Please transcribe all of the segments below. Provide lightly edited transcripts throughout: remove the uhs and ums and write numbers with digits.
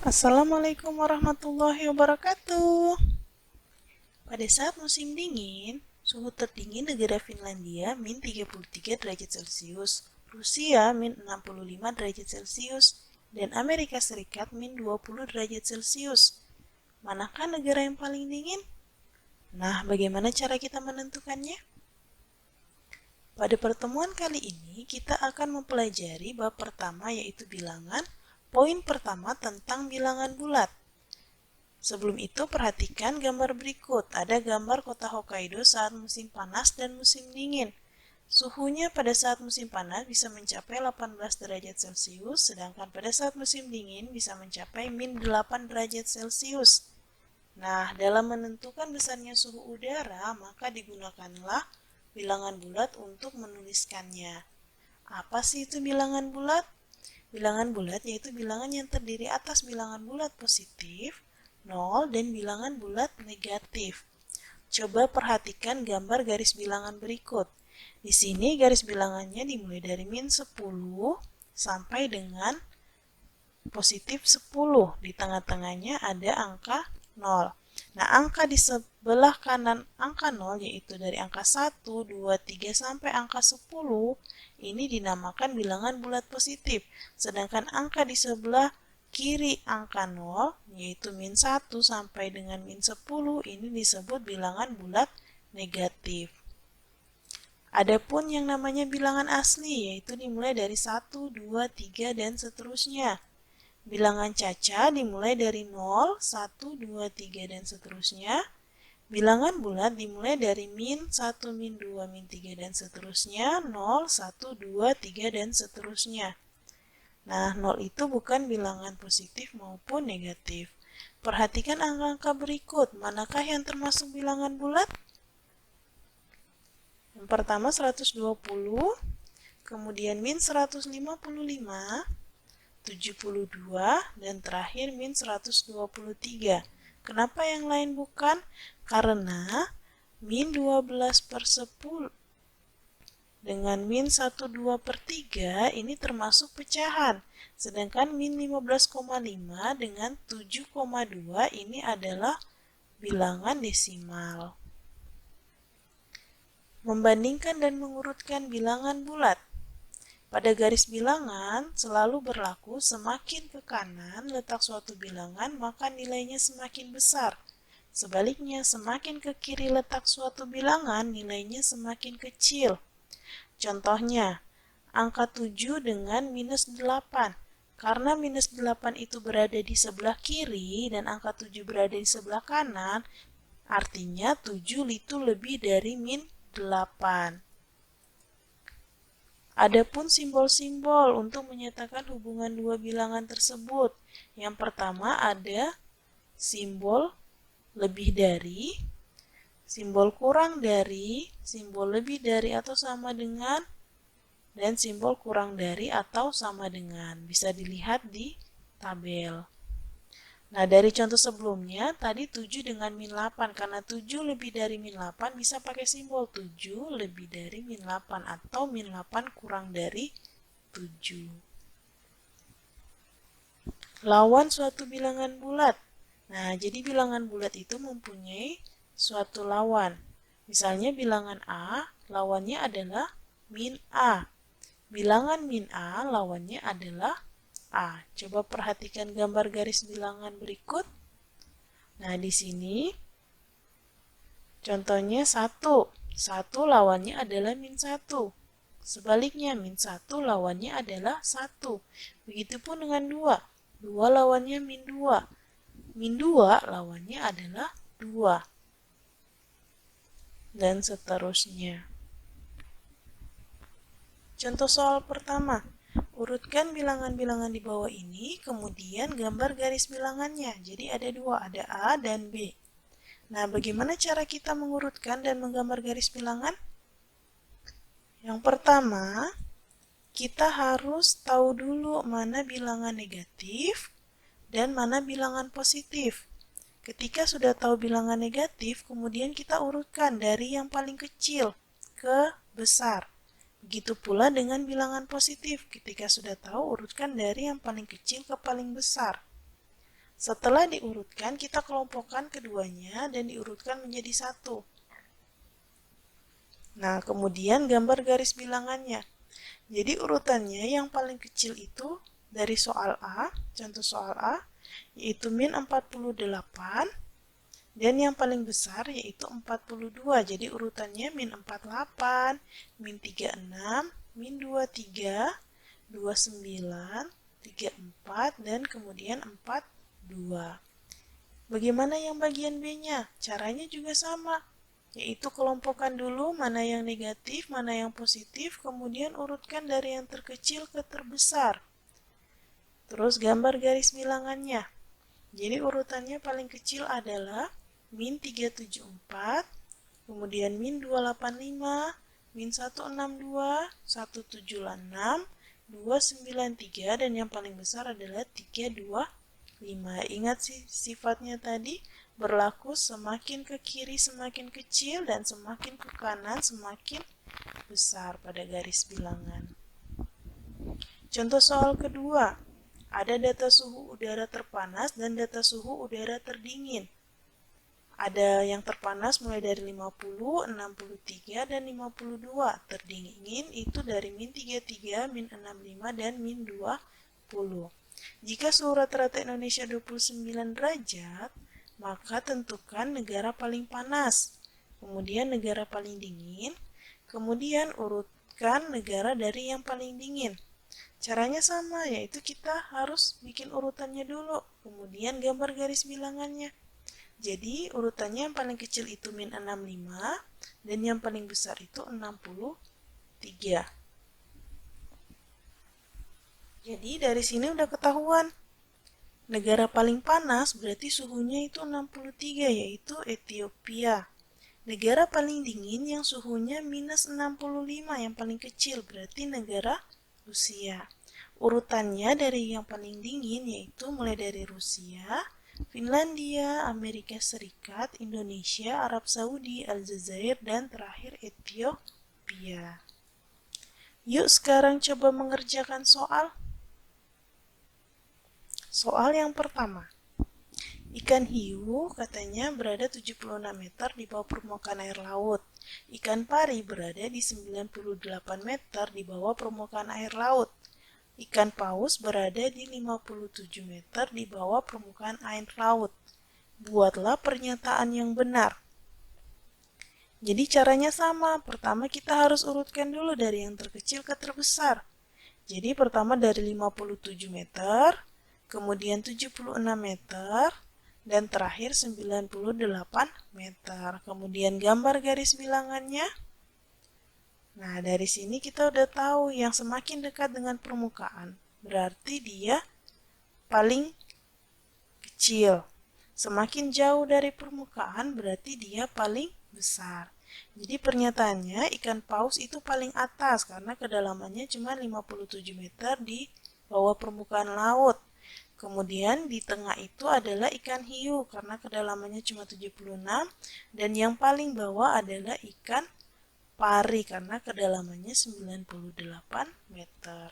Assalamualaikum warahmatullahi wabarakatuh. Pada saat musim dingin, suhu tertinggi negara Finlandia min 33 derajat Celcius, Rusia min 65 derajat Celcius, dan Amerika Serikat min 20 derajat Celcius. Manakah negara yang paling dingin? Nah, bagaimana cara kita menentukannya? Pada pertemuan kali ini, kita akan mempelajari bab pertama yaitu bilangan, poin pertama tentang bilangan bulat. Sebelum itu, perhatikan gambar berikut. Ada gambar kota Hokkaido saat musim panas dan musim dingin. Suhunya pada saat musim panas bisa mencapai 18 derajat Celcius, sedangkan pada saat musim dingin bisa mencapai min 8 derajat Celcius. Nah, dalam menentukan besarnya suhu udara, maka digunakanlah bilangan bulat untuk menuliskannya. Apa sih itu bilangan bulat? Bilangan bulat yaitu bilangan yang terdiri atas bilangan bulat positif, 0, dan bilangan bulat negatif. Coba perhatikan gambar garis bilangan berikut. Di sini garis bilangannya dimulai dari min 10 sampai dengan positif 10. Di tengah-tengahnya ada angka 0. Nah, angka di sebelah kanan angka 0 yaitu dari angka 1, 2, 3 sampai angka 10 ini dinamakan bilangan bulat positif. Sedangkan angka di sebelah kiri angka 0 yaitu min 1 sampai dengan min 10 ini disebut bilangan bulat negatif. Adapun yang namanya bilangan asli yaitu dimulai dari 1, 2, 3 dan seterusnya. Bilangan caca dimulai dari 0, 1, 2, 3 dan seterusnya. Bilangan bulat dimulai dari min 1, min 2, min 3 dan seterusnya. 0, 1, 2, 3 dan seterusnya. Nah, 0 itu bukan bilangan positif maupun negatif. Perhatikan angka-angka berikut. Manakah yang termasuk bilangan bulat? Yang pertama 120, kemudian min 155, 72, dan terakhir min 123. Kenapa yang lain bukan? Karena min 12/10 dengan min 1/2/3 ini termasuk pecahan. Sedangkan min 15,5 dengan 7,2 ini adalah bilangan desimal. Membandingkan dan mengurutkan bilangan bulat. Pada garis bilangan selalu berlaku semakin ke kanan letak suatu bilangan maka nilainya semakin besar. Sebaliknya semakin ke kiri letak suatu bilangan nilainya semakin kecil. Contohnya, angka 7 dengan minus 8. Karena minus 8 itu berada di sebelah kiri dan angka 7 berada di sebelah kanan, artinya 7 itu lebih dari min 8. Adapun simbol-simbol untuk menyatakan hubungan dua bilangan tersebut. Yang pertama ada simbol lebih dari, simbol kurang dari, simbol lebih dari atau sama dengan, dan simbol kurang dari atau sama dengan. Bisa dilihat di tabel. Nah, dari contoh sebelumnya, tadi 7 dengan min 8. Karena 7 lebih dari min 8, bisa pakai simbol 7 lebih dari min 8 atau min 8 kurang dari 7. Lawan suatu bilangan bulat. Nah, jadi bilangan bulat itu mempunyai suatu lawan. Misalnya bilangan A, lawannya adalah min A. Bilangan min A, lawannya adalah A. Coba perhatikan gambar garis bilangan berikut. Nah, di sini contohnya 1. 1 lawannya adalah min 1. Sebaliknya, min 1 lawannya adalah 1. Begitupun dengan 2. 2 lawannya min 2. Min 2 lawannya adalah 2. Dan seterusnya. Contoh soal pertama. Urutkan bilangan-bilangan di bawah ini, kemudian gambar garis bilangannya. Jadi ada dua, ada A dan B. Nah, bagaimana cara kita mengurutkan dan menggambar garis bilangan? Yang pertama, kita harus tahu dulu mana bilangan negatif dan mana bilangan positif. Ketika sudah tahu bilangan negatif, kemudian kita urutkan dari yang paling kecil ke besar. Begitu pula dengan bilangan positif, ketika sudah tahu urutkan dari yang paling kecil ke paling besar. Setelah diurutkan, kita kelompokkan keduanya dan diurutkan menjadi satu. Nah, kemudian gambar garis bilangannya. Jadi urutannya yang paling kecil itu dari soal A, contoh soal A, yaitu min 48, dan yang paling besar yaitu 42. Jadi urutannya min 48, min 36, min 23, 29, 34, dan kemudian 42. Bagaimana yang bagian B-nya? Caranya juga sama, yaitu kelompokkan dulu mana yang negatif, mana yang positif, kemudian urutkan dari yang terkecil ke terbesar. Terus gambar garis bilangannya. Jadi urutannya paling kecil adalah min 374, kemudian min 285, min 162, 176, 293, dan yang paling besar adalah 325. Ingat sih sifatnya tadi, berlaku semakin ke kiri semakin kecil dan semakin ke kanan semakin besar pada garis bilangan. Contoh soal kedua, ada data suhu udara terpanas dan data suhu udara terdingin. Ada yang terpanas mulai dari 50, 63, dan 52. Terdingin itu dari min 33, min 65, dan min 20. Jika suhu rata-rata Indonesia 29 derajat, maka tentukan negara paling panas, kemudian negara paling dingin, kemudian urutkan negara dari yang paling dingin. Caranya sama, yaitu kita harus bikin urutannya dulu, kemudian gambar garis bilangannya. Jadi urutannya yang paling kecil itu min 65 dan yang paling besar itu 63. Jadi dari sini udah ketahuan. Negara paling panas berarti suhunya itu 63, yaitu Ethiopia. Negara paling dingin yang suhunya minus 65 yang paling kecil berarti negara Rusia. Urutannya dari yang paling dingin yaitu mulai dari Rusia, Finlandia, Amerika Serikat, Indonesia, Arab Saudi, Aljazair, dan terakhir Ethiopia. Yuk sekarang coba mengerjakan soal. Soal yang pertama. Ikan hiu katanya berada 76 meter di bawah permukaan air laut. Ikan pari berada di 98 meter di bawah permukaan air laut. Ikan paus berada di 57 meter di bawah permukaan air laut. Buatlah pernyataan yang benar. Jadi caranya sama. Pertama kita harus urutkan dulu dari yang terkecil ke terbesar. Jadi pertama dari 57 meter, kemudian 76 meter, dan terakhir 98 meter. Kemudian gambar garis bilangannya. Nah, dari sini kita udah tahu yang semakin dekat dengan permukaan, berarti dia paling kecil. Semakin jauh dari permukaan, berarti dia paling besar. Jadi pernyataannya ikan paus itu paling atas karena kedalamannya cuma 57 meter di bawah permukaan laut. Kemudian di tengah itu adalah ikan hiu karena kedalamannya cuma 76 dan yang paling bawah adalah ikan pari karena kedalamannya 98 meter.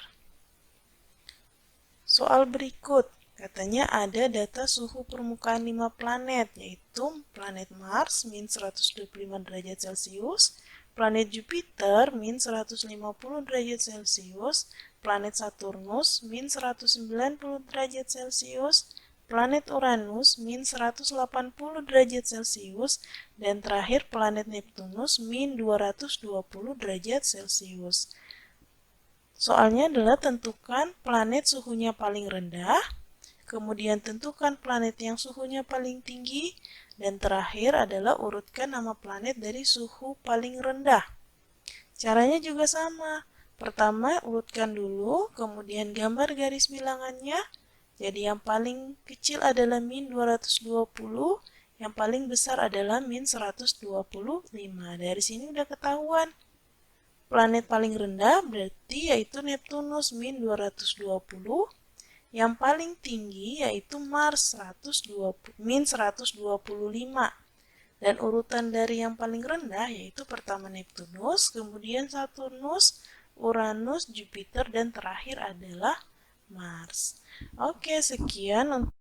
Soal berikut, katanya ada data suhu permukaan 5 planet, yaitu planet Mars min 125 derajat Celcius, planet Jupiter min 150 derajat Celcius, planet Saturnus min 190 derajat Celcius, planet Uranus min 180 derajat Celcius, dan terakhir planet Neptunus min 220 derajat Celcius. Soalnya adalah tentukan planet suhunya paling rendah, kemudian tentukan planet yang suhunya paling tinggi, dan terakhir adalah urutkan nama planet dari suhu paling rendah. Caranya juga sama. Pertama urutkan dulu, kemudian gambar garis bilangannya. Jadi yang paling kecil adalah min 220, yang paling besar adalah min 125. Dari sini udah ketahuan. Planet paling rendah berarti yaitu Neptunus min 220. Yang paling tinggi yaitu Mars min 125. Dan urutan dari yang paling rendah yaitu pertama Neptunus, kemudian Saturnus, Uranus, Jupiter, dan terakhir adalah Mars. Oke, sekian untuk